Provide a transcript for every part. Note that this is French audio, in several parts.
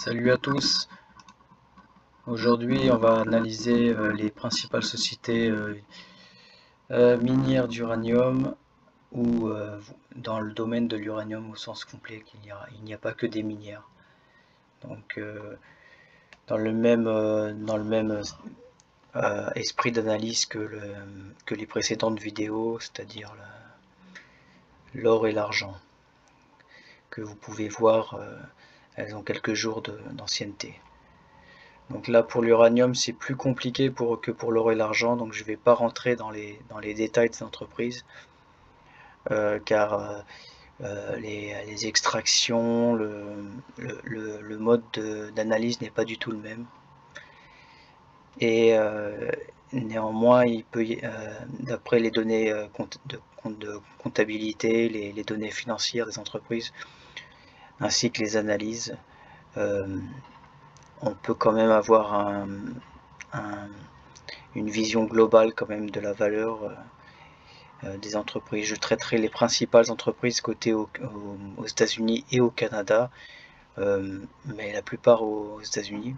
Salut à tous. Aujourd'hui, on va analyser les principales sociétés minières d'uranium ou dans le domaine de l'uranium au sens complet, il n'y a pas que des minières. Donc, dans le même esprit d'analyse que les précédentes vidéos, c'est-à-dire l'or et l'argent, que vous pouvez voir, elles ont quelques jours d'ancienneté. Donc là, pour l'uranium, c'est plus compliqué que pour l'or et l'argent, donc je ne vais pas rentrer dans les détails des entreprises, car les extractions, le mode d'analyse n'est pas du tout le même. Et néanmoins, d'après les données de comptabilité, les données financières des entreprises, ainsi que les analyses, on peut quand même avoir une vision globale quand même de la valeur des entreprises. Je traiterai les principales entreprises cotées aux États-Unis et au Canada, mais la plupart aux États-Unis.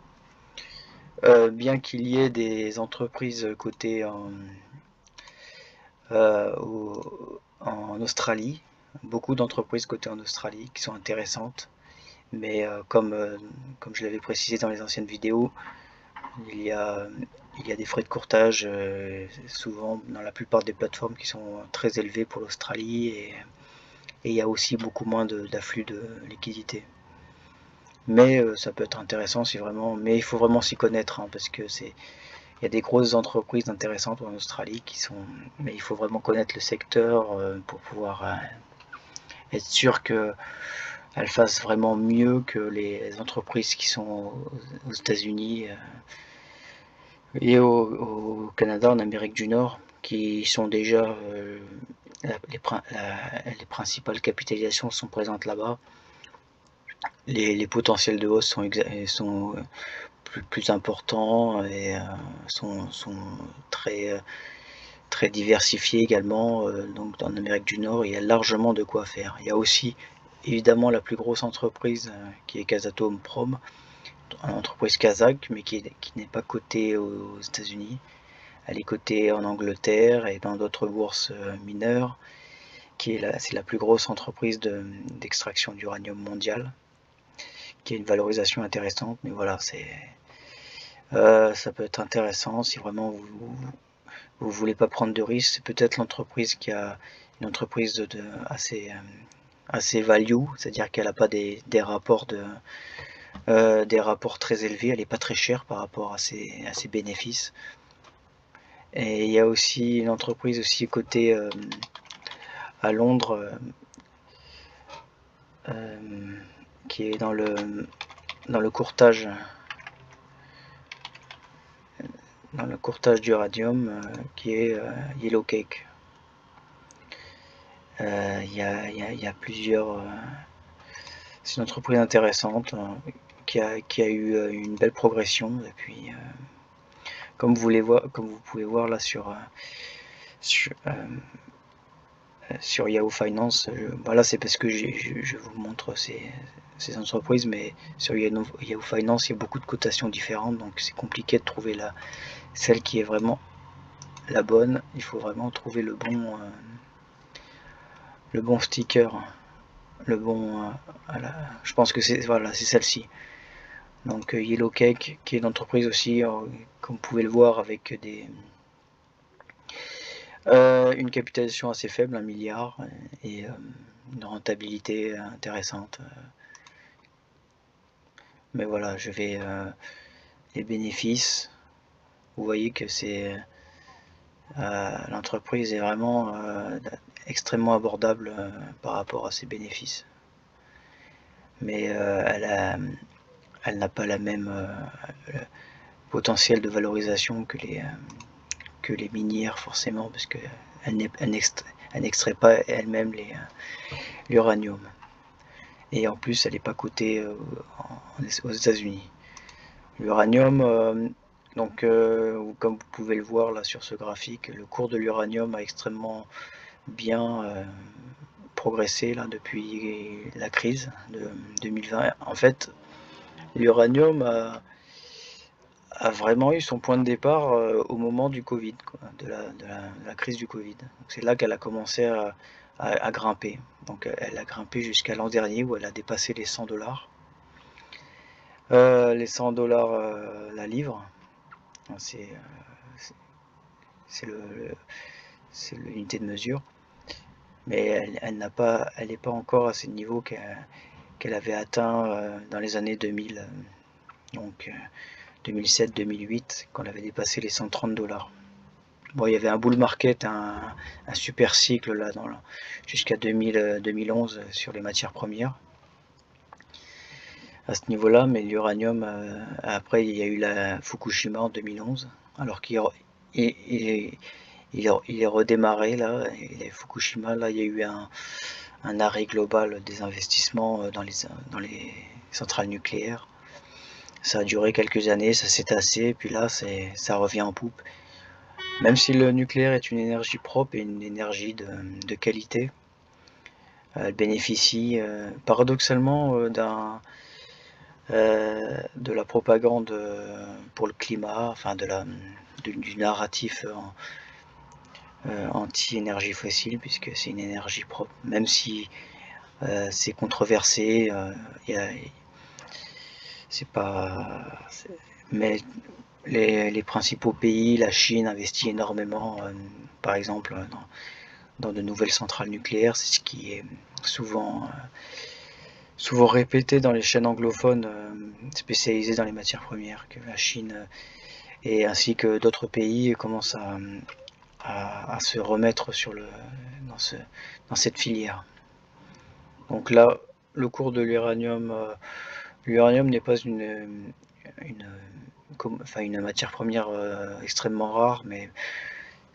Bien qu'il y ait des entreprises cotées en Australie, beaucoup d'entreprises cotées en Australie qui sont intéressantes, mais comme je l'avais précisé dans les anciennes vidéos, il y a des frais de courtage, souvent dans la plupart des plateformes qui sont très élevés pour l'Australie, et il y a aussi beaucoup moins d'afflux de liquidités. Mais ça peut être intéressant mais il faut vraiment s'y connaître, hein, parce que il y a des grosses entreprises intéressantes en Australie mais il faut vraiment connaître le secteur pour pouvoir être sûr qu'elles fassent vraiment mieux que les entreprises qui sont aux États-Unis et au Canada, en Amérique du Nord, qui sont déjà les principales capitalisations sont présentes là-bas. Les potentiels de hausse sont plus importants et sont très diversifiés également. Donc en Amérique du Nord, il y a largement de quoi faire. Il y a aussi évidemment la plus grosse entreprise qui est Kazatomprom, une entreprise kazakh, mais qui n'est pas cotée aux États-Unis. Elle est cotée en Angleterre et dans d'autres bourses mineures, c'est la plus grosse entreprise d'extraction d'uranium mondiale, qui a une valorisation intéressante. Mais voilà, ça peut être intéressant si vraiment vous voulez pas prendre de risques. C'est peut-être l'entreprise qui a une entreprise assez value, c'est-à-dire qu'elle n'a pas des rapports très élevés, elle n'est pas très chère par rapport à ses bénéfices. Et il y a aussi une entreprise aussi cotée à Londres, qui est dans le courtage d'uranium, qui est Yellow Cake. Il y a plusieurs. C'est une entreprise intéressante qui a eu une belle progression depuis. Comme vous pouvez voir là sur Yahoo Finance, voilà, c'est parce que je vous montre ces entreprises, mais sur Yahoo Finance, il y a beaucoup de cotations différentes, donc c'est compliqué de trouver celle qui est vraiment la bonne. Il faut vraiment trouver le bon sticker, je pense que c'est celle-ci. Donc Yellow Cake, qui est une entreprise aussi, comme vous pouvez le voir, avec une capitalisation assez faible, 1 milliard, et une rentabilité intéressante. Mais voilà, les bénéfices, vous voyez que l'entreprise est vraiment extrêmement abordable par rapport à ses bénéfices. Mais elle n'a pas la même potentiel de valorisation que les minières, forcément, parce qu'elle n'extrait pas elle-même l'uranium. Et en plus, elle n'est pas cotée aux États-Unis. L'uranium, donc comme vous pouvez le voir là sur ce graphique, le cours de l'uranium a extrêmement bien progressé là depuis la crise de 2020. En fait, L'uranium a vraiment eu son point de départ au moment du Covid, quoi, de la crise du Covid. C'est là qu'elle a commencé à grimper. Donc elle a grimpé jusqu'à l'an dernier où elle a dépassé les 100 $. Les 100 $ la livre, c'est l'unité de mesure, mais elle n'est pas encore à ces niveaux qu'elle avait atteint dans les années 2000, donc 2007-2008, quand elle avait dépassé les 130 $. Bon, il y avait un bull market, un super cycle là, jusqu'à 2011 sur les matières premières à ce niveau-là, mais l'uranium, après il y a eu la Fukushima en 2011, alors qu'il est redémarré là, et Fukushima, là il y a eu un arrêt global des investissements dans les centrales nucléaires. Ça a duré quelques années, ça s'est tassé, et puis là ça revient en poupe. Même si le nucléaire est une énergie propre et une énergie de qualité, elle bénéficie paradoxalement de la propagande pour le climat, enfin du narratif anti-énergie fossile, puisque c'est une énergie propre, même si c'est controversé, c'est pas, mais les principaux pays, la Chine investit énormément, par exemple dans de nouvelles centrales nucléaires. C'est ce qui est souvent répété dans les chaînes anglophones spécialisées dans les matières premières, que la Chine et ainsi que d'autres pays commencent à se remettre dans cette filière. Donc là, le cours de l'uranium n'est pas une matière première extrêmement rare, mais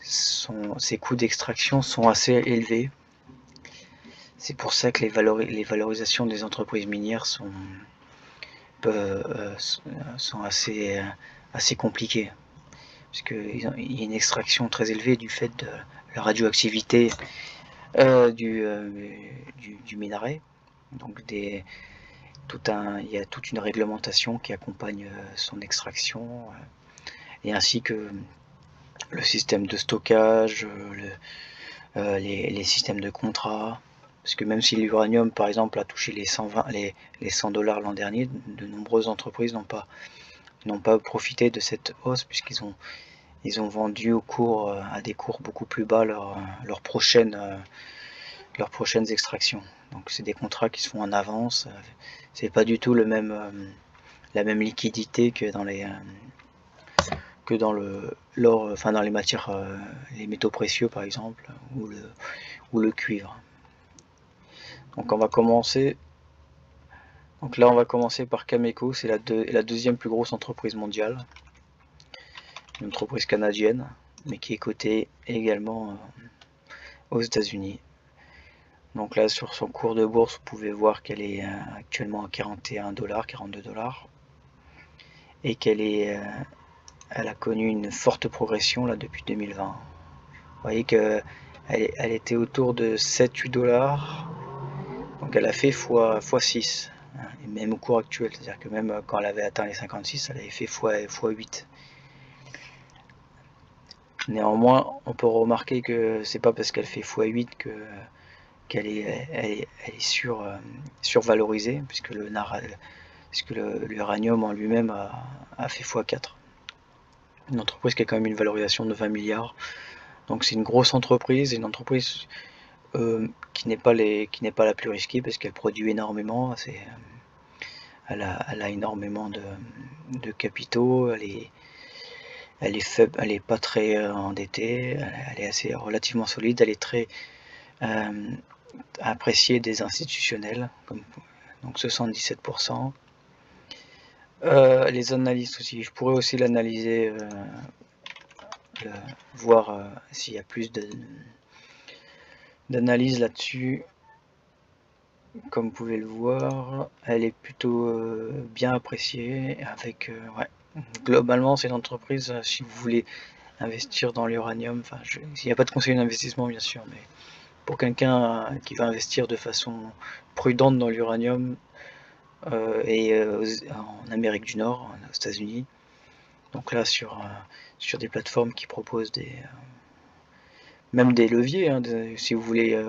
ses coûts d'extraction sont assez élevés. C'est pour ça que les valorisations des entreprises minières sont assez compliquées, parce qu'il y a une extraction très élevée du fait de la radioactivité du minerai. Donc il y a toute une réglementation qui accompagne son extraction, et ainsi que le système de stockage, les systèmes de contrat. Parce que même si l'uranium, par exemple, a touché les 100 $ l'an dernier, de nombreuses entreprises n'ont pas profité de cette hausse, puisqu'ils ont vendu à des cours beaucoup plus bas leurs prochaines extractions. Donc c'est des contrats qui se font en avance. C'est pas du tout la même liquidité que dans l'or, enfin dans les matières, les métaux précieux par exemple, ou le cuivre. Donc on va commencer. Donc là on va commencer par Cameco, c'est la deuxième plus grosse entreprise mondiale, une entreprise canadienne, mais qui est cotée également aux États-Unis. Donc là sur son cours de bourse, vous pouvez voir qu'elle est actuellement à 41 $, 42 $, et elle a connu une forte progression là depuis 2020. Vous voyez qu'elle était autour de 7-8 $, donc elle a fait x6, et même au cours actuel, c'est-à-dire que même quand elle avait atteint les 56, elle avait fait x8. Néanmoins, on peut remarquer que c'est pas parce qu'elle fait x8 qu'elle est survalorisée, puisque l'uranium en lui-même a fait x4. Une entreprise qui a quand même une valorisation de 20 milliards. Donc c'est une grosse entreprise, une entreprise qui n'est pas la plus risquée, parce qu'elle produit énormément. Elle a énormément de capitaux, elle est faible, elle est pas très endettée, elle est assez relativement solide, elle est très appréciée des institutionnels, donc 77%. Les analystes aussi, je pourrais aussi l'analyser, voir s'il y a plus d'analyse là-dessus. Comme vous pouvez le voir, elle est plutôt bien appréciée, avec globalement c'est une entreprise, si vous voulez investir dans l'uranium, enfin il n'y a pas de conseil d'investissement bien sûr, mais pour quelqu'un qui va investir de façon prudente dans l'uranium, et en Amérique du Nord, aux États-Unis. Donc là sur des plateformes qui proposent même des leviers, hein, si vous voulez,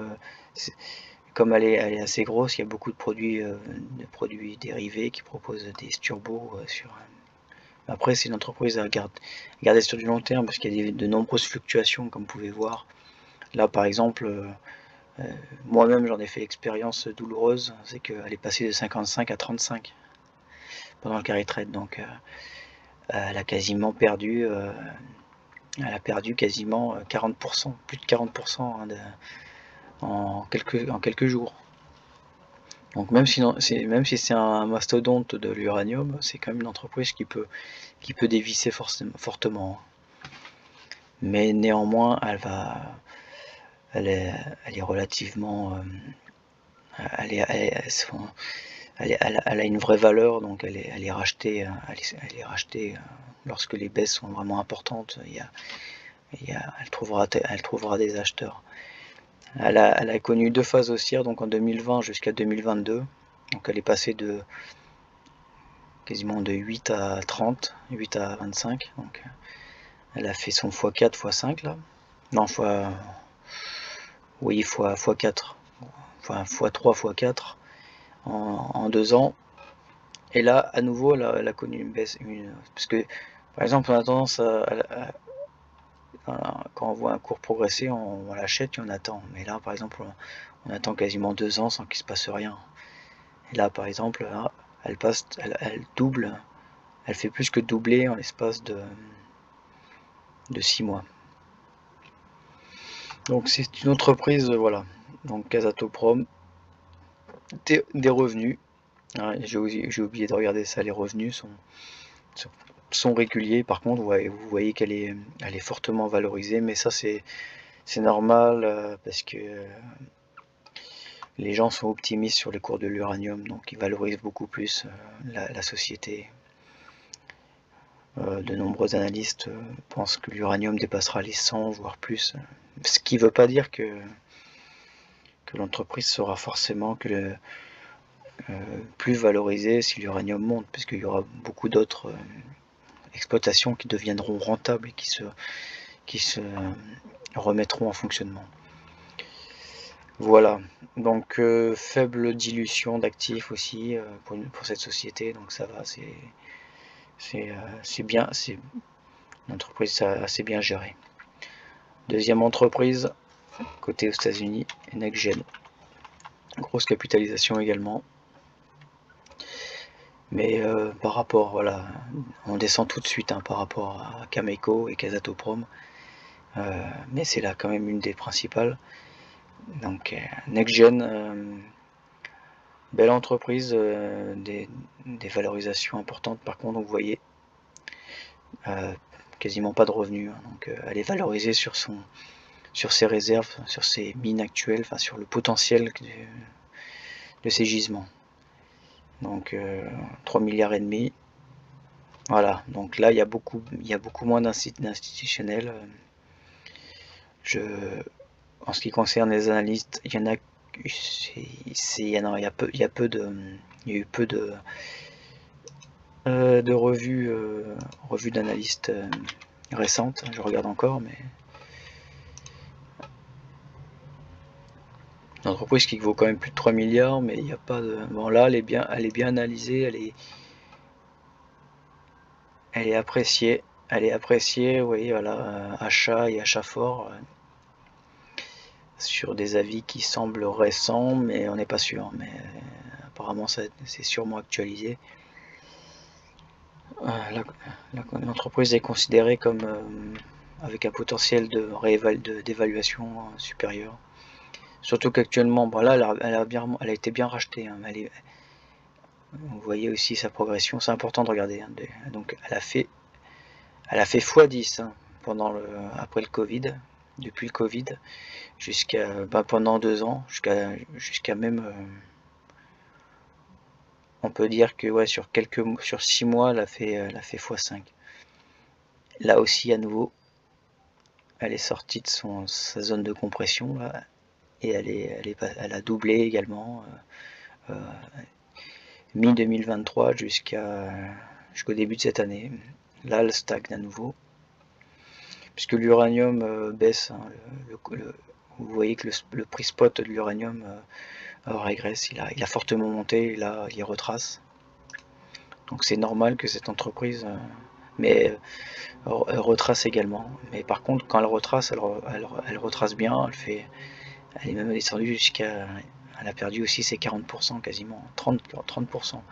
comme elle est assez grosse, il y a beaucoup de produits dérivés qui proposent des turbos Après, c'est une entreprise à garder sur du long terme parce qu'il y a de nombreuses fluctuations, comme vous pouvez voir. Là, par exemple, moi-même, j'en ai fait l'expérience douloureuse, c'est qu'elle est passée de 55 à 35 pendant le carry trade. Donc, elle a quasiment perdu, quasiment 40%, plus de 40% hein, en quelques jours. Donc même si c'est un mastodonte de l'uranium, c'est quand même une entreprise qui peut dévisser fortement. Mais néanmoins, elle est relativement, elle a une vraie valeur, donc elle est rachetée, lorsque les baisses sont vraiment importantes. Elle trouvera des acheteurs. Elle a connu 2 phases haussières, donc en 2020 jusqu'à 2022. Donc elle est passée quasiment de 8 à 30, 8 à 25. Donc elle a fait son x4, x5 là. Non, oui, x4. Enfin, x3, x4 en 2 ans. Et là, à nouveau, elle a connu une baisse. Parce que, par exemple, on a tendance quand on voit un cours progresser, on l'achète et on attend. Mais là, par exemple, on attend quasiment 2 ans sans qu'il se passe rien. Et là, par exemple, là, elle double, elle fait plus que doubler en l'espace de 6 mois. Donc c'est une entreprise, voilà. Donc Kazatomprom, des revenus. J'ai oublié de regarder ça, les revenus sont réguliers. Par contre, vous voyez qu'elle est fortement valorisée, mais ça c'est normal parce que les gens sont optimistes sur les cours de l'uranium, donc ils valorisent beaucoup plus la société. De nombreux analystes pensent que l'uranium dépassera les 100 voire plus, ce qui ne veut pas dire que l'entreprise sera forcément plus valorisée si l'uranium monte, puisqu'il y aura beaucoup d'autres exploitations qui deviendront rentables et qui se remettront en fonctionnement. Voilà, donc faible dilution d'actifs aussi pour cette société, donc ça va, c'est bien, c'est une entreprise assez bien gérée. Deuxième entreprise, côté aux États-Unis, NextGen. Grosse capitalisation également. Mais par rapport, voilà, on descend tout de suite par rapport à Cameco et Kazatomprom. Mais c'est là quand même une des principales. Donc NextGen, belle entreprise, des valorisations importantes par contre, donc vous voyez, quasiment pas de revenus. Donc elle est valorisée sur ses réserves, sur ses mines actuelles, enfin sur le potentiel de ses gisements. Donc 3 milliards et demi. Voilà, donc là il y a beaucoup moins d'institutionnels. En ce qui concerne les analystes, il y a eu peu de revues d'analystes récentes. Je regarde encore, mais une entreprise qui vaut quand même plus de 3 milliards, mais il n'y a pas de. Bon là, elle est bien analysée, elle est appréciée. Oui, voilà, achat et achat fort sur des avis qui semblent récents, mais on n'est pas sûr. Mais apparemment, c'est sûrement actualisé. L'entreprise est considérée comme avec un potentiel d'évaluation supérieur. Surtout qu'actuellement, bon là, elle a été bien rachetée. Hein, vous voyez aussi sa progression, c'est important de regarder. Hein, donc elle a fait x10 hein, après le Covid, depuis le Covid, jusqu'à pendant 2 ans, jusqu'à même, on peut dire que ouais, sur 6 mois, elle a fait x5. Là aussi, à nouveau, elle est sortie de sa zone de compression là, et elle a doublé également. mi-2023 jusqu'au début de cette année. Là, elle stagne à nouveau, puisque l'uranium baisse, hein, vous voyez que le prix spot de l'uranium régresse, il a fortement monté, et là il retrace. Donc c'est normal que cette entreprise elle retrace également. Mais par contre, quand elle retrace, elle retrace bien, elle est même descendue elle a perdu aussi ses 40% quasiment, 30%.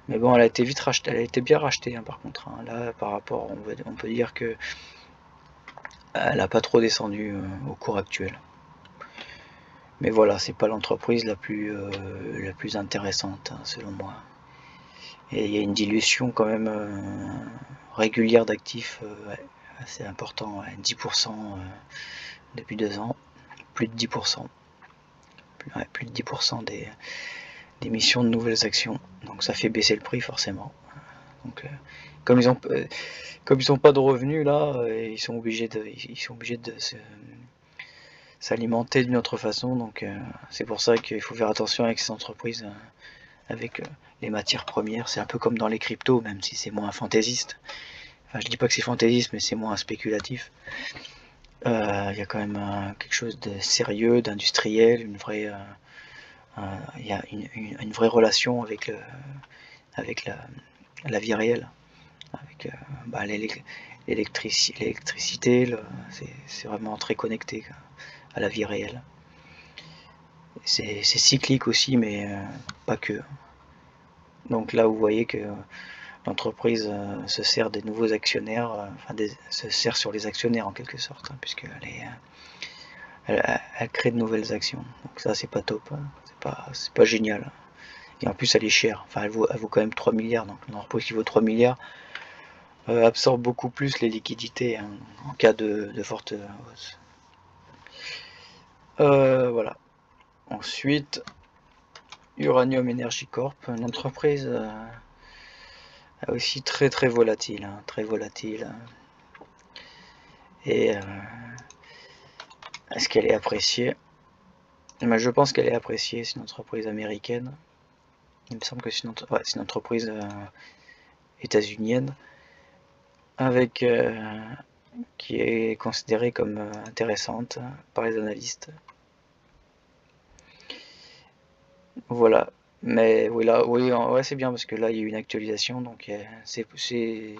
Mais bon, elle a été vite rachetée, elle a été bien rachetée hein, par contre. Hein. Là, par rapport, on peut dire que elle n'a pas trop descendu au cours actuel. Mais voilà, c'est pas l'entreprise la plus intéressante hein, selon moi. Et il y a une dilution quand même régulière d'actifs assez important, 10% depuis 2 ans, plus de 10%, plus de 10% des émissions de nouvelles actions. Donc ça fait baisser le prix forcément. Donc comme ils n'ont pas de revenus là, ils sont obligés de s'alimenter d'une autre façon. Donc c'est pour ça qu'il faut faire attention avec ces entreprises. Avec les matières premières, c'est un peu comme dans les cryptos, même si c'est moins fantaisiste. Enfin, je dis pas que c'est fantaisiste, mais c'est moins spéculatif. Il y a quand même quelque chose de sérieux, d'industriel, il y a une vraie relation avec la vie réelle, avec l'électricité, c'est vraiment très connecté à la vie réelle. C'est cyclique aussi, mais pas que. Donc là, vous voyez que l'entreprise se sert des nouveaux actionnaires, se sert sur les actionnaires en quelque sorte, hein, puisqu'elle elle crée de nouvelles actions. Donc ça, c'est pas top, hein. C'est pas génial. Et en plus, elle est chère. Enfin, elle vaut quand même 3 milliards. Donc une entreprise qui vaut 3 milliards absorbe beaucoup plus les liquidités hein, en cas de forte hausse. Voilà. Ensuite, Uranium Energy Corp, une entreprise aussi très très volatile, hein, très volatile. Et est-ce qu'elle est appréciée? Je pense qu'elle est appréciée, c'est une entreprise américaine. Il me semble que c'est une entreprise états-unienne avec qui est considérée comme intéressante par les analystes. Voilà. Mais oui, là, oui, ouais, c'est bien parce que là il y a eu une actualisation, donc c'est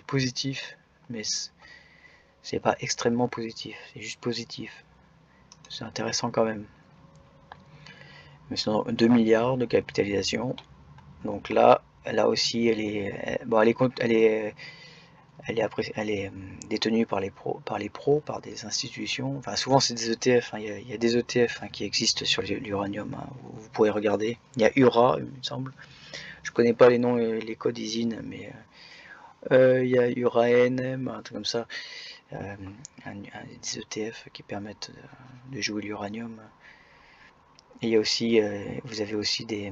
positif, mais c'est pas extrêmement positif, c'est juste positif. C'est intéressant quand même. Mais sinon, 2 milliards de capitalisation. Donc là aussi, elle est détenue par les pros, par des institutions. Enfin, souvent c'est des ETF. Hein. Il y a des ETF hein, qui existent sur l'uranium. Hein, vous pourrez regarder. Il y a URA, il me semble. Je connais pas les noms et les codes ISIN, mais il y a URA-NM, un truc comme ça. Des ETF qui permettent de jouer l'uranium. Et il y a aussi, vous avez aussi des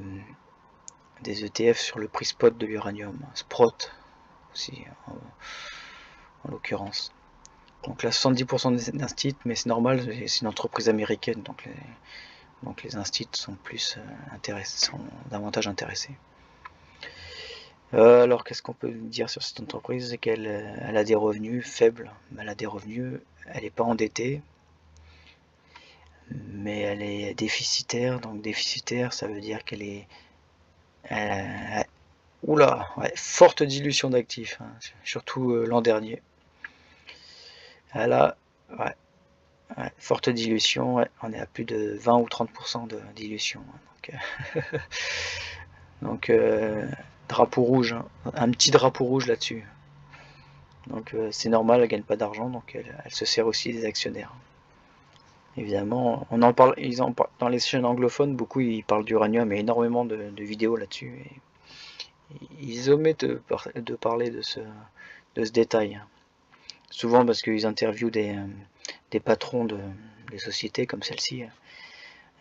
ETF sur le prix spot de l'uranium, Sprott aussi en l'occurrence. Donc là 70% des instituts, mais c'est normal, c'est une entreprise américaine, donc les instituts sont sont davantage intéressés. Alors qu'est-ce qu'on peut dire sur cette entreprise? C'est qu'elle a des revenus faibles, elle a des revenus, elle n'est pas endettée, mais elle est déficitaire, donc déficitaire ça veut dire qu'elle est oula, ouais, forte dilution d'actifs, hein, surtout l'an dernier. Elle a ouais, forte dilution, ouais, on est à plus de 20 ou 30% de dilution. Donc, drapeau rouge, hein, un petit drapeau rouge là-dessus. Donc c'est normal, elle gagne pas d'argent, donc elle se sert aussi des actionnaires. Évidemment, on en parle, dans les chaînes anglophones, beaucoup ils parlent d'uranium, et énormément de vidéos là-dessus. Ils omettent de parler de ce détail. Souvent parce qu'ils interviewent des patrons des sociétés comme celle-ci.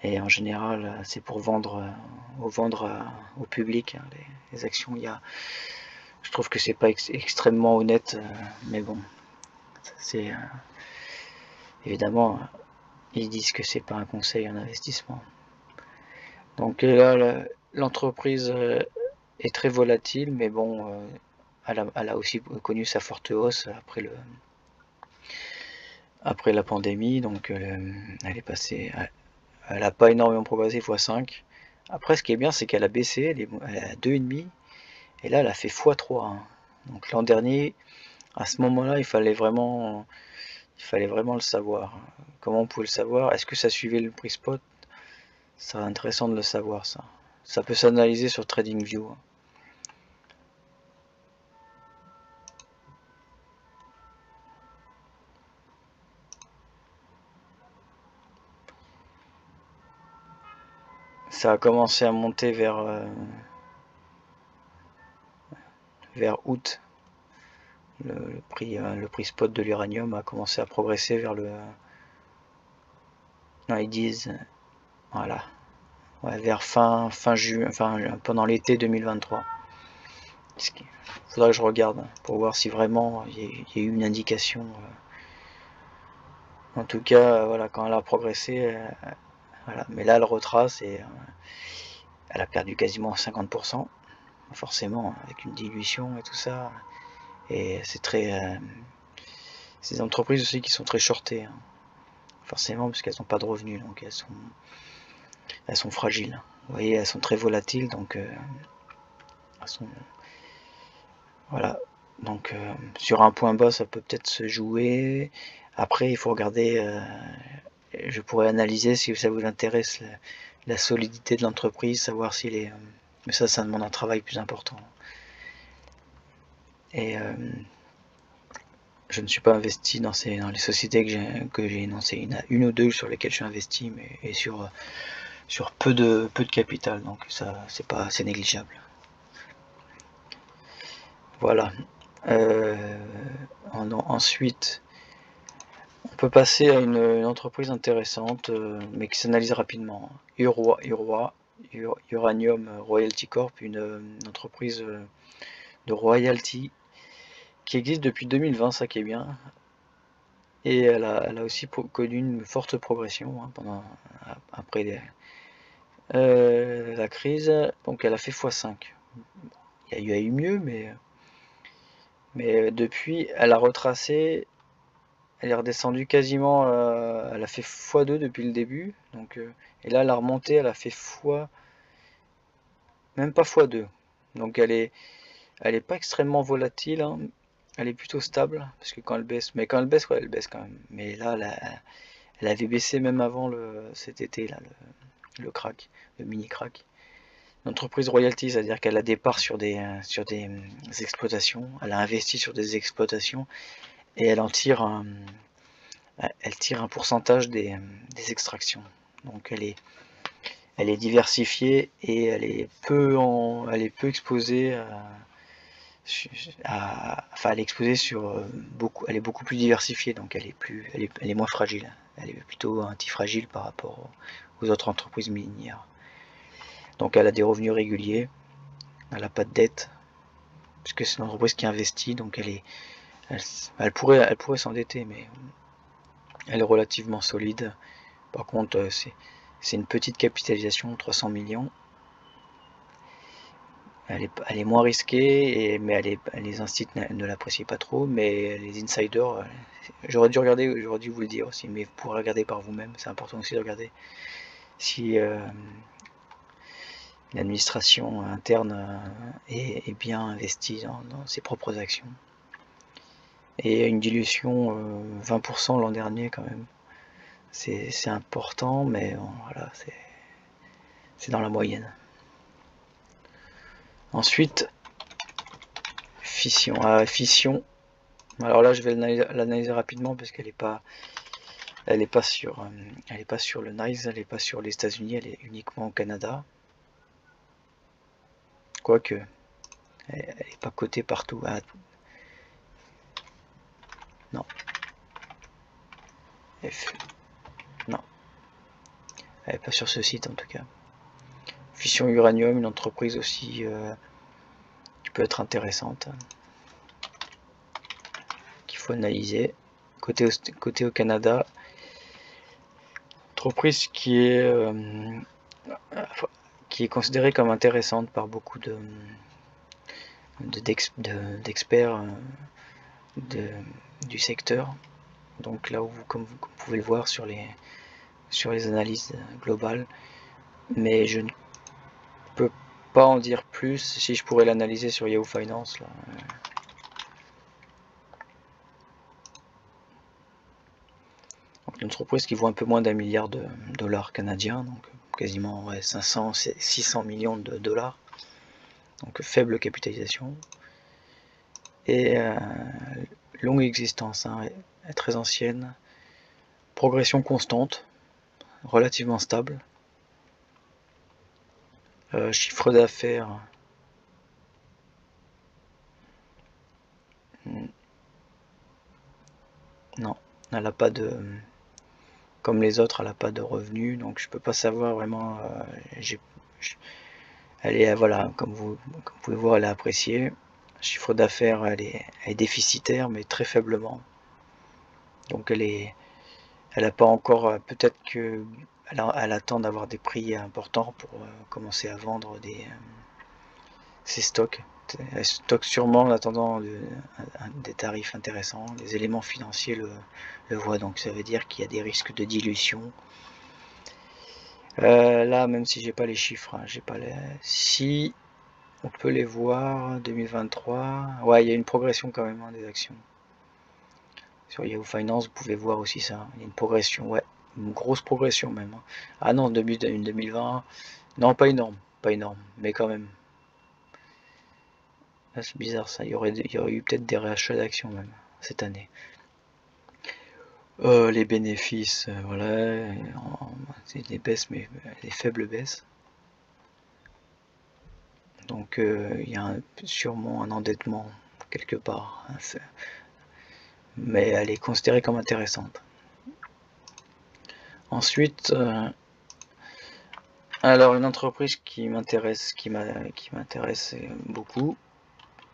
Et en général, c'est pour vendre au public hein, les actions. Je trouve que c'est pas extrêmement honnête, mais bon, c'est évidemment, ils disent que c'est pas un conseil en investissement. Donc là, l'entreprise est très volatile, mais bon, elle a aussi connu sa forte hausse après la pandémie, donc elle est passée, elle n'a pas énormément progressé x5. Après, ce qui est bien, c'est qu'elle a baissé, elle est à 2,5, et là, elle a fait x3, hein. Donc l'an dernier, à ce moment-là, il fallait vraiment le savoir. Comment on pouvait le savoir? Est-ce que ça suivait le prix spot? C'est intéressant de le savoir, ça. Ça peut s'analyser sur TradingView. Ça a commencé à monter vers août. Le prix spot de l'uranium a commencé à progresser vers le... Non, ils disent... Voilà. Ouais, vers fin juin, enfin pendant l'été 2023. Il faudra que je regarde pour voir si vraiment il y a eu une indication. En tout cas, voilà, quand elle a progressé, voilà. Mais là, elle retrace et elle a perdu quasiment 50%, forcément, avec une dilution et tout ça. Et c'est très... c'est des entreprises aussi qui sont très shortées, hein. Forcément, parce qu'elles n'ont pas de revenus, donc elles sont fragiles. Vous voyez, elles sont très volatiles, donc elles sont... Voilà. Donc sur un point bas, ça peut peut-être se jouer. Après, il faut regarder... je pourrais analyser, si ça vous intéresse, la solidité de l'entreprise, savoir s'il est... mais ça demande un travail plus important. Et je ne suis pas investi dans les sociétés que j'ai énoncées. Il y en a une ou deux sur lesquelles je suis investi, mais et sur peu de capital, donc ça c'est négligeable. Voilà. Ensuite, on peut passer à une entreprise intéressante, mais qui s'analyse rapidement. Uranium Royalty Corp, une entreprise de royalty qui existe depuis 2020, ça qui est bien. Et elle a aussi connu une forte progression, hein, après la crise. Donc elle a fait x5. Il y a eu mieux, mais depuis, elle a retracé. Elle est redescendue quasiment, elle a fait x2 depuis le début. Donc, et là, elle a remonté, elle a fait même pas x2. Donc elle est pas extrêmement volatile, hein. Elle est plutôt stable, parce que quand elle baisse, ouais, elle baisse quand même. Mais là, elle avait baissé même avant cet été, là, le crack, le mini crack. L'entreprise royalty, c'est-à-dire qu'elle a des parts sur des exploitations, elle a investi sur des exploitations, et elle tire un pourcentage des extractions. Donc elle est diversifiée et elle est peu exposée enfin elle est exposée sur beaucoup, elle est beaucoup plus diversifiée, donc elle est moins fragile. Elle est plutôt antifragile par rapport aux autres entreprises minières. Donc elle a des revenus réguliers, elle n'a pas de dette, puisque c'est une entreprise qui investit, donc elle pourrait s'endetter, mais elle est relativement solide. Par contre, c'est une petite capitalisation, 300 millions. Elle est moins risquée, mais les instituts ne l'apprécient pas trop, mais les insiders, j'aurais dû vous le dire aussi, mais vous pourrez regarder par vous-même, c'est important aussi de regarder si l'administration interne est bien investie dans ses propres actions. Et une dilution 20% l'an dernier quand même, c'est important, mais bon, voilà, c'est dans la moyenne. Ensuite, fission. Alors là, je vais l'analyser rapidement parce qu'elle n'est pas sur le NYSE, elle n'est pas sur les États-Unis, elle est uniquement au Canada. Quoique, elle n'est pas cotée partout. Ah, non. Non. Elle n'est pas sur ce site en tout cas. Fission Uranium, une entreprise aussi qui peut être intéressante, qu'il faut analyser. Côté au Canada, entreprise qui est considérée comme intéressante par beaucoup d'experts du secteur. Donc là où, comme vous pouvez le voir sur les analyses globales, mais je ne peux pas en dire plus. Si je pourrais l'analyser sur Yahoo Finance, là. Donc, une entreprise qui vaut un peu moins d'1 milliard de dollars canadiens, donc quasiment 500, 600 millions de dollars, donc faible capitalisation, et longue existence, hein, très ancienne, progression constante, relativement stable, chiffre d'affaires non, elle n'a pas de, comme les autres, elle n'a pas de revenus, donc je peux pas savoir vraiment. Elle est, voilà, comme vous pouvez voir, elle est appréciée. Chiffre d'affaires, elle est déficitaire, mais très faiblement. Donc elle n'a pas encore, peut-être que elle attend d'avoir des prix importants pour commencer à vendre ses stocks. Elle stocke sûrement en attendant des tarifs intéressants. Les éléments financiers le voient, donc ça veut dire qu'il y a des risques de dilution. Là, même si j'ai pas les chiffres, hein, j'ai pas les. Si on peut les voir, 2023, ouais, il y a une progression quand même, hein, des actions. Sur Yahoo Finance, vous pouvez voir aussi ça. Il y a une progression, ouais, une grosse progression même, hein. Ah non, 2020, non, pas énorme, mais quand même. Ah, c'est bizarre ça. Il y aurait eu peut-être des réachats d'actions même cette année. Les bénéfices, voilà, c'est des baisses, mais des faibles baisses. Donc il y a sûrement un endettement quelque part, hein, mais elle est considérée comme intéressante. Ensuite, alors une entreprise qui m'intéresse beaucoup,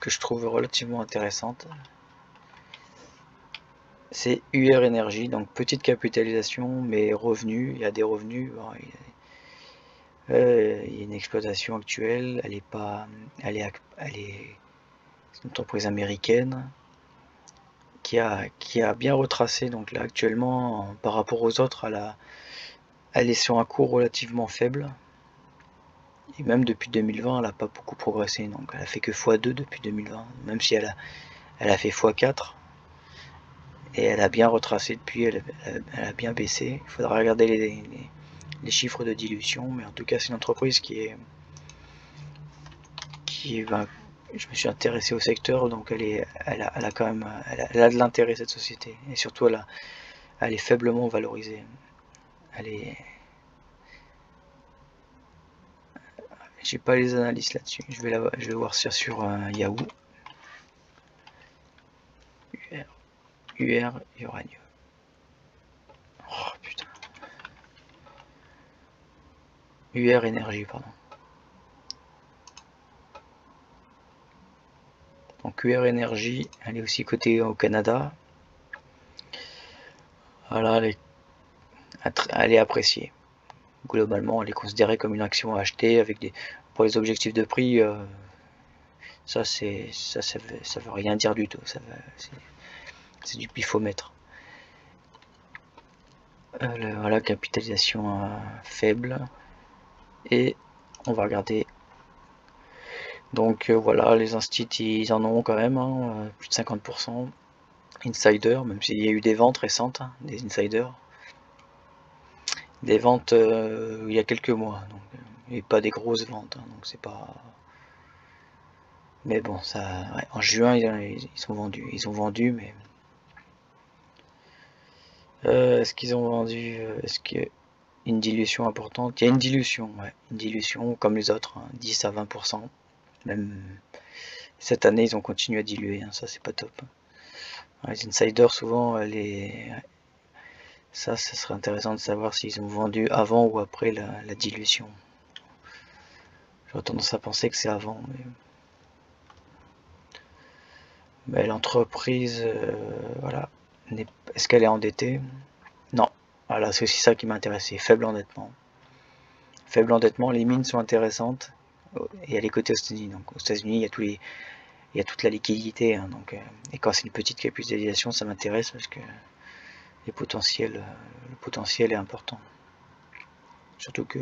que je trouve relativement intéressante, c'est UR Energy, donc petite capitalisation mais revenus, il y a des revenus, bon, il y a une exploitation actuelle, elle est une entreprise américaine qui a bien retracé, donc là actuellement par rapport aux autres, elle est sur un cours relativement faible, et même depuis 2020 elle n'a pas beaucoup progressé, donc elle a fait que x2 depuis 2020, même si elle a fait x4, et elle a bien retracé depuis, elle a bien baissé. Il faudra regarder les chiffres de dilution, mais en tout cas c'est une entreprise je me suis intéressé au secteur, donc elle a quand même, elle a de l'intérêt, cette société, et surtout elle est faiblement valorisée. J'ai pas les analyses là-dessus, je vais voir ça sur Yahoo. UR Uranium. Oh putain. UR Énergie, pardon. Donc UR Énergie, elle est aussi cotée au Canada. Voilà, elle est appréciée. Globalement, elle est considérée comme une action à acheter avec pour les objectifs de prix. Ça veut rien dire du tout. C'est du pifomètre. Voilà, capitalisation faible. Et on va regarder. Donc voilà, les instituts, ils en ont quand même, hein, plus de 50%. Insider, même s'il y a eu des ventes récentes, hein, des insiders. Des ventes il y a quelques mois, donc, et pas des grosses ventes, hein, donc c'est pas. Mais bon, ça, ouais, en juin ils ont vendu, mais est-ce qu'ils ont vendu, est-ce qu'il y a une dilution importante? Il y a une dilution, ouais, une dilution comme les autres, hein, 10 à 20%. Même cette année, ils ont continué à diluer, hein, ça c'est pas top. Les insiders, souvent, ça serait intéressant de savoir s'ils ont vendu avant ou après la dilution. J'aurais tendance à penser que c'est avant. Mais l'entreprise, voilà. Est-ce qu'elle est endettée? Non. Voilà, c'est aussi ça qui m'intéressait. Faible endettement. Faible endettement, les mines sont intéressantes. Et elle est cotée aux États-Unis. Donc aux États-Unis, il y a tous il y a toute la liquidité, hein, donc, et quand c'est une petite capitalisation, ça m'intéresse parce que le potentiel est important. Surtout que,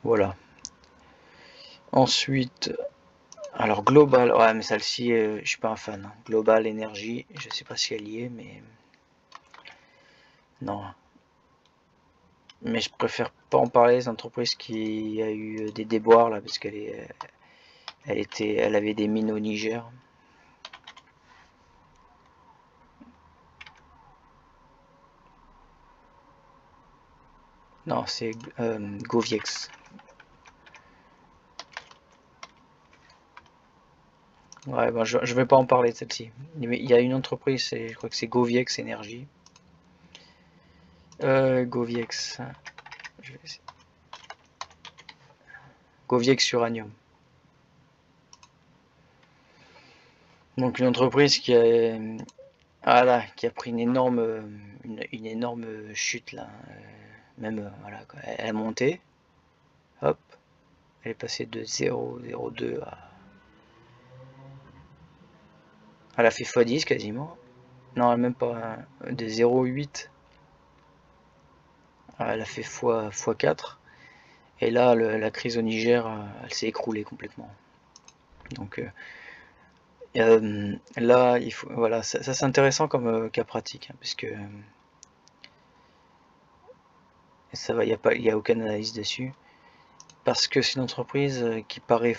voilà. Ensuite, alors Global, ouais, mais celle-ci, je suis pas un fan, hein. Global Energy, je sais pas si elle y est, mais non. Mais je préfère pas en parler des entreprises qui a eu des déboires là, parce elle avait des mines au Niger. Non, c'est Goviex. Ouais, ben je vais pas en parler de celle-ci. Mais il y a une entreprise, je crois que c'est Goviex Énergie. Goviex. Goviex Uranium. Donc une entreprise qui a pris une énorme chute là. Même voilà, quoi. Elle a monté, hop, elle est passée de 0,02 à... Elle a fait x10 quasiment. Non, même pas, de 0,8. Elle a fait x4. Et là, la crise au Niger, elle s'est écroulée complètement. Donc là, voilà, ça c'est intéressant comme cas pratique, hein, puisque ça va, il y a aucune analyse dessus, parce que c'est une entreprise qui paraît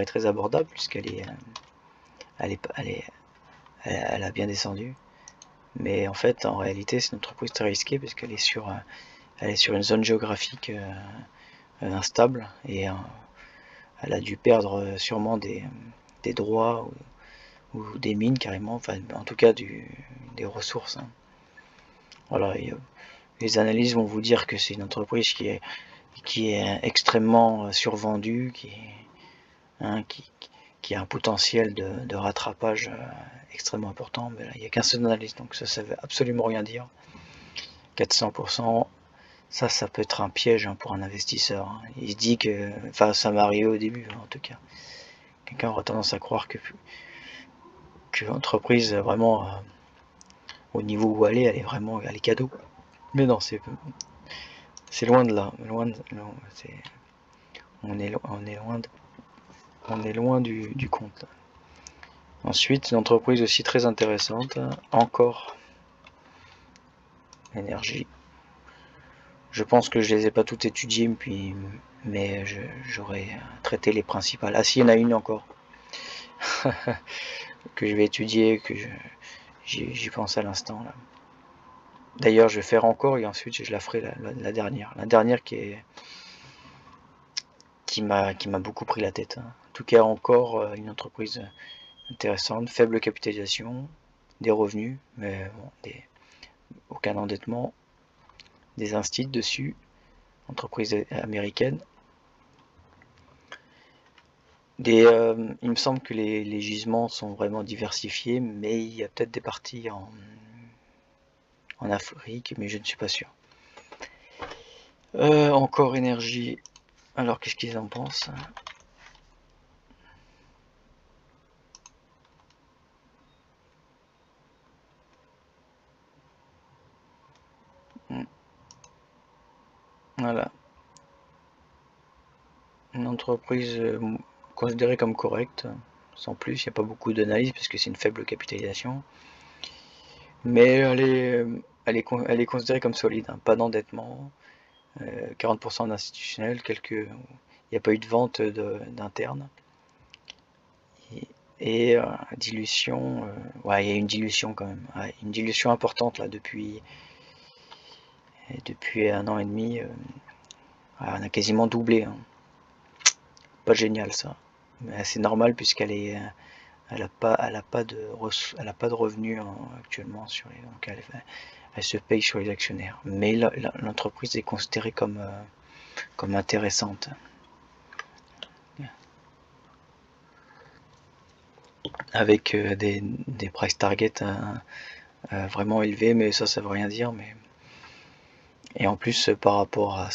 très abordable, puisqu'elle est, elle a bien descendu. Mais en fait, en réalité, c'est une entreprise très risquée, parce qu'elle est elle est sur une zone géographique instable, et elle a dû perdre sûrement des droits ou des mines carrément, enfin en tout cas des ressources, hein. Voilà, et, les analyses vont vous dire que c'est une entreprise qui est extrêmement survendue, hein, qui a un potentiel de rattrapage extrêmement important, mais là il n'y a qu'un seul analyste, donc ça veut absolument rien dire. 400%, ça peut être un piège, hein, pour un investisseur, hein. Il se dit que, enfin ça m'est arrivé au début, hein, en tout cas, quelqu'un aura tendance à croire que l'entreprise vraiment au niveau où elle est vraiment, elle est cadeau. Mais non, c'est loin de là, on est loin du compte. Ensuite, une entreprise aussi très intéressante, encore énergie. Je pense que je les ai pas toutes étudiées, mais j'aurais traité les principales. Ah si, il y en a une encore que je vais étudier, que j'y pense à l'instant là. D'ailleurs, je vais faire encore et ensuite je la ferai la dernière. La dernière qui m'a beaucoup pris la tête, hein. En tout cas, encore une entreprise intéressante, faible capitalisation, des revenus, mais bon, aucun endettement, des instits dessus, entreprise américaine. Il me semble que les gisements sont vraiment diversifiés, mais il y a peut-être des parties en Afrique, mais je ne suis pas sûr. Encore énergie. Alors qu'est-ce qu'ils en pensent? Voilà. Une entreprise considérée comme correcte, sans plus, il n'y a pas beaucoup d'analyse parce que c'est une faible capitalisation. Mais elle est considérée comme solide, hein. Pas d'endettement, 40% d'institutionnel, il n'y a pas eu de vente d'interne. Et dilution, ouais, il y a une dilution quand même, ouais, une dilution importante là depuis 1 an et demi. Ouais, on a quasiment doublé, hein. Pas génial ça, mais c'est normal puisqu'elle est, elle a pas de revenus actuellement donc elle se paye sur les actionnaires. Mais l'entreprise est considérée comme intéressante, avec des price targets vraiment élevés, mais ça veut rien dire. Mais Et en plus, par rapport à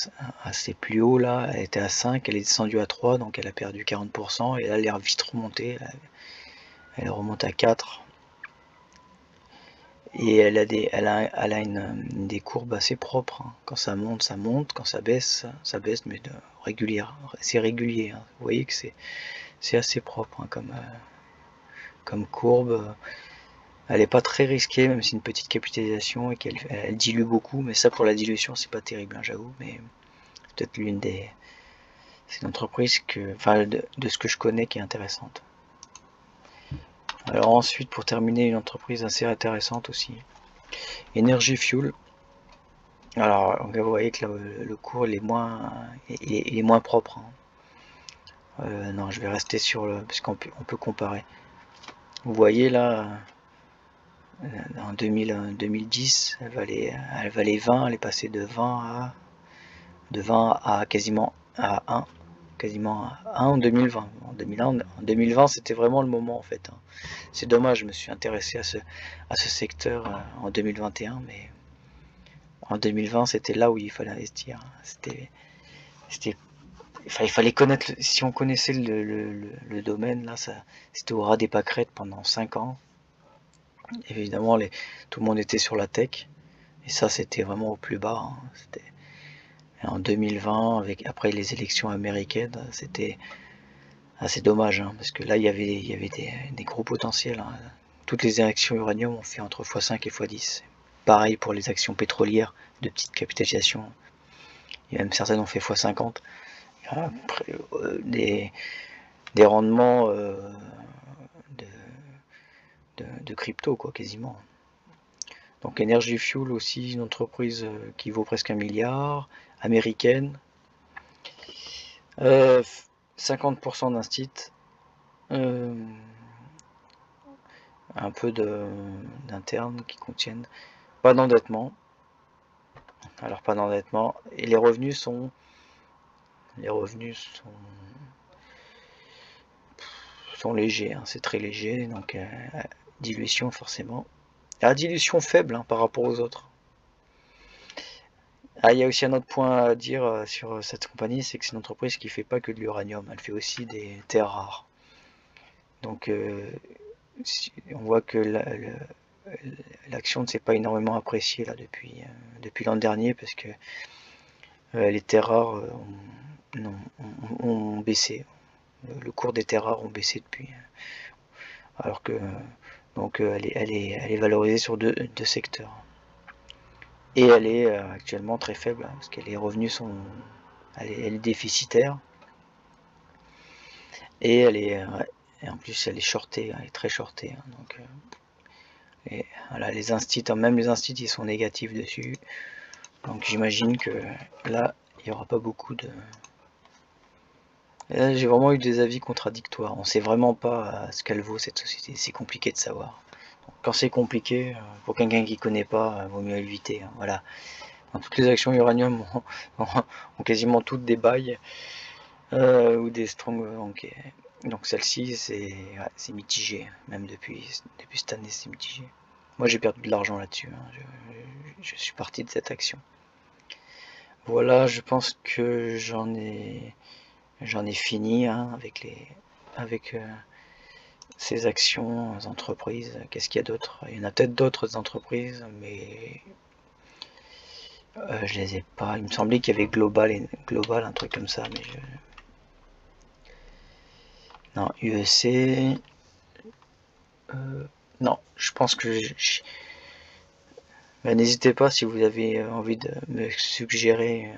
ces plus hauts là, elle était à 5, elle est descendue à 3, donc elle a perdu 40%, et là elle est vite remontée, elle remonte à 4. Et elle a des courbes assez propres, hein. Quand ça monte, quand ça baisse, mais régulière. C'est régulier, hein. Vous voyez que c'est assez propre, hein, comme courbe. Elle n'est pas très risquée, même si c'est une petite capitalisation et qu'elle dilue beaucoup, mais ça pour la dilution c'est pas terrible, hein, j'avoue, mais peut-être c'est une entreprise enfin, de ce que je connais qui est intéressante. Alors ensuite, pour terminer, une entreprise assez intéressante aussi, Energy Fuel. Alors vous voyez que le cours il est moins propre, hein. Non, je vais rester sur parce qu'on peut comparer. Vous voyez là, en 2010, elle valait 20, elle est passée de 20 à quasiment à 1, quasiment à 1 en 2020. En 2020, c'était vraiment le moment en fait, hein. C'est dommage, je me suis intéressé à ce secteur en 2021, mais en 2020, c'était là où il fallait investir. Il fallait connaître, si on connaissait le domaine, là, c'était au ras des pâquerettes pendant 5 ans. Évidemment, tout le monde était sur la tech, et ça, c'était vraiment au plus bas, hein. C'était en 2020, après les élections américaines, c'était assez dommage, hein, parce que là, il y avait des gros potentiels, hein. Toutes les actions uranium ont fait entre x5 et x10. Pareil pour les actions pétrolières de petite capitalisation. Et même certaines ont fait x50. Après, des rendements de crypto, quoi, quasiment. Donc Energy Fuel aussi, une entreprise qui vaut presque 1 milliard, américaine. 50% d'instit. Un peu d'internes qui contiennent pas d'endettement. Alors pas d'endettement. Et les revenus sont légers, hein, c'est très léger, donc dilution forcément. Dilution faible, hein, par rapport aux autres. Il y a aussi un autre point à dire sur cette compagnie, c'est que c'est une entreprise qui fait pas que de l'uranium, elle fait aussi des terres rares. Donc on voit que l'action ne s'est pas énormément appréciée là depuis l'an dernier, parce que les terres rares ont baissé. Le cours des terres rares ont baissé depuis. Alors que donc elle est valorisée sur deux secteurs. Et elle est actuellement très faible, hein, parce que les revenus elle est déficitaire. Et et en plus elle est shortée, elle est très shortée, hein, donc et voilà, les instits, même les instits, ils sont négatifs dessus. Donc j'imagine que là, il n'y aura pas beaucoup de... J'ai vraiment eu des avis contradictoires. On sait vraiment pas ce qu'elle vaut, cette société. C'est compliqué de savoir. Donc, quand c'est compliqué, pour quelqu'un qui connaît pas, vaut mieux éviter, hein, voilà. Dans toutes les actions uranium ont quasiment toutes des buys ou des strong. Donc celle-ci, c'est mitigé. Même depuis cette année, c'est mitigé. Moi, j'ai perdu de l'argent là-dessus, hein. Je suis parti de cette action. Voilà, je pense que j'en ai fini, hein, avec ces actions, entreprises. Qu'est-ce qu'il y a d'autre? Il y en a peut-être d'autres entreprises, mais je les ai pas. Il me semblait qu'il y avait Global, un truc comme ça, mais non, UEC. Non, je pense que n'hésitez pas si vous avez envie de me suggérer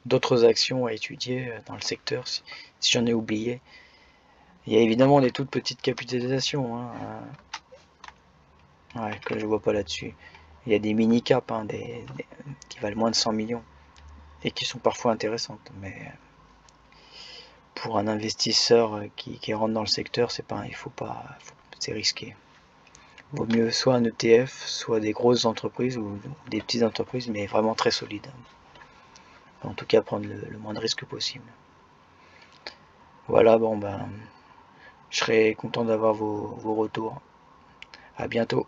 d'autres actions à étudier dans le secteur, si j'en ai oublié. Il y a évidemment des toutes petites capitalisations, hein, ouais, que je vois pas là-dessus. Il y a des mini caps, hein, qui valent moins de 100 millions et qui sont parfois intéressantes, mais pour un investisseur qui rentre dans le secteur, c'est risqué. Vaut mieux soit un ETF, soit des grosses entreprises ou des petites entreprises, mais vraiment très solides. En tout cas, prendre le moins de risques possible. Voilà, bon ben, je serai content d'avoir vos retours. À bientôt.